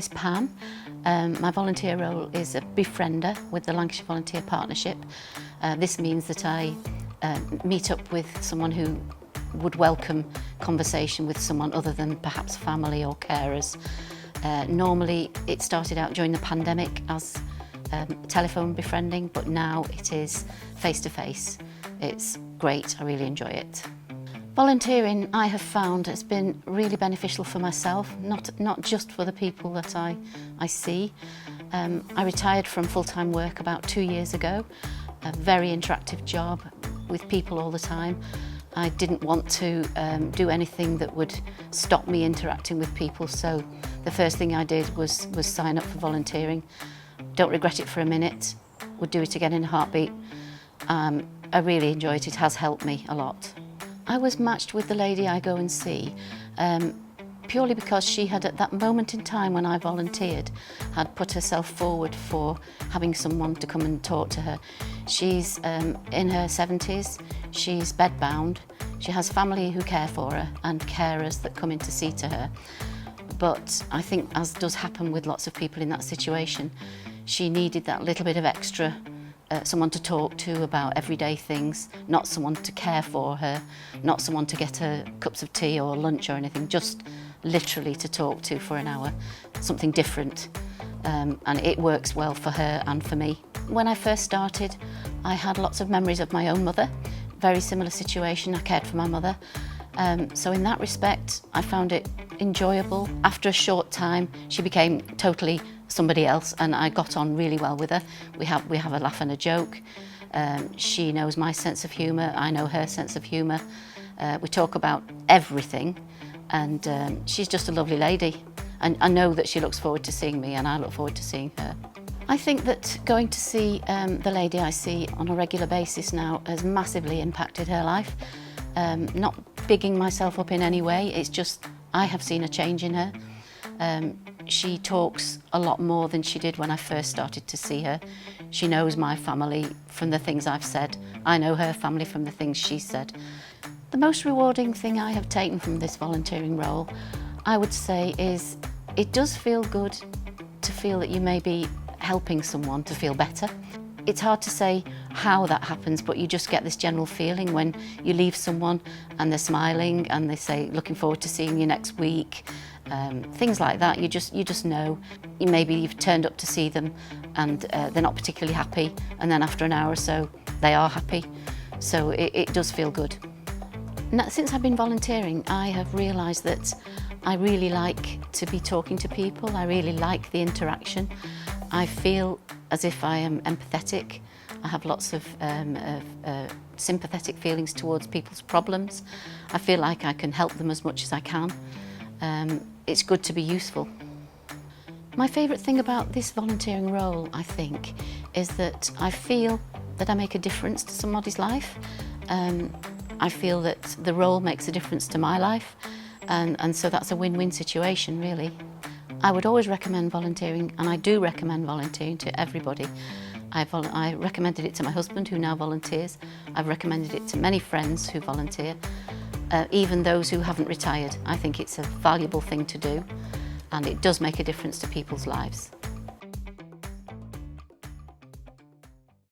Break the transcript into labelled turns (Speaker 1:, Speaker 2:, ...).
Speaker 1: is Pam. My volunteer role is a befriender with the Lancashire Volunteer Partnership. This means that I meet up with someone who would welcome conversation with someone other than perhaps family or carers. Normally it started out during the pandemic as telephone befriending, but now it is face-to-face. It's great, I really enjoy it. Volunteering, I have found, has been really beneficial for myself, not just for the people that I see. I retired from full-time work about 2 years ago, a very interactive job with people all the time. I didn't want to do anything that would stop me interacting with people, so the first thing I did was sign up for volunteering. Don't regret it for a minute, would do it again in a heartbeat. I really enjoyed it, it has helped me a lot. I was matched with the lady I go and see purely because she had, at that moment in time when I volunteered, had put herself forward for having someone to come and talk to her. She's in her 70s, she's bedbound, she has family who care for her and carers that come in to see to her. But I think, as does happen with lots of people in that situation, she needed that little bit of extra someone to talk to about everyday things, not someone to care for her, not someone to get her cups of tea or lunch or anything, just literally to talk to for an hour, something different. And it works well for her and for me. When I first started, I had lots of memories of my own mother, very similar situation, I cared for my mother. So in that respect, I found it enjoyable. After a short time, she became totally somebody else and I got on really well with her. We have a laugh and a joke. She knows my sense of humour, I know her sense of humour. We talk about everything and she's just a lovely lady. And I know that she looks forward to seeing me and I look forward to seeing her. I think that going to see the lady I see on a regular basis now has massively impacted her life. Not bigging myself up in any way, it's just I have seen a change in her. She talks a lot more than she did when I first started to see her. She knows my family from the things I've said. I know her family from the things she said. The most rewarding thing I have taken from this volunteering role, I would say, is it does feel good to feel that you may be helping someone to feel better. It's hard to say how that happens, but you just get this general feeling when you leave someone and they're smiling and they say, looking forward to seeing you next week. Things like that, you just know. Maybe you've turned up to see them and they're not particularly happy, and then after an hour or so, they are happy. So it does feel good. Now, since I've been volunteering, I have realised that I really like to be talking to people. I really like the interaction. I feel as if I am empathetic. I have lots of sympathetic feelings towards people's problems. I feel like I can help them as much as I can. It's good to be useful. My favourite thing about this volunteering role, I think, is that I feel that I make a difference to somebody's life. I feel that the role makes a difference to my life, and so that's a win-win situation, really. I would always recommend volunteering, and I do recommend volunteering to everybody. I recommended it to my husband, who now volunteers. I've recommended it to many friends who volunteer, even those who haven't retired. I think it's a valuable thing to do, and it does make a difference to people's lives.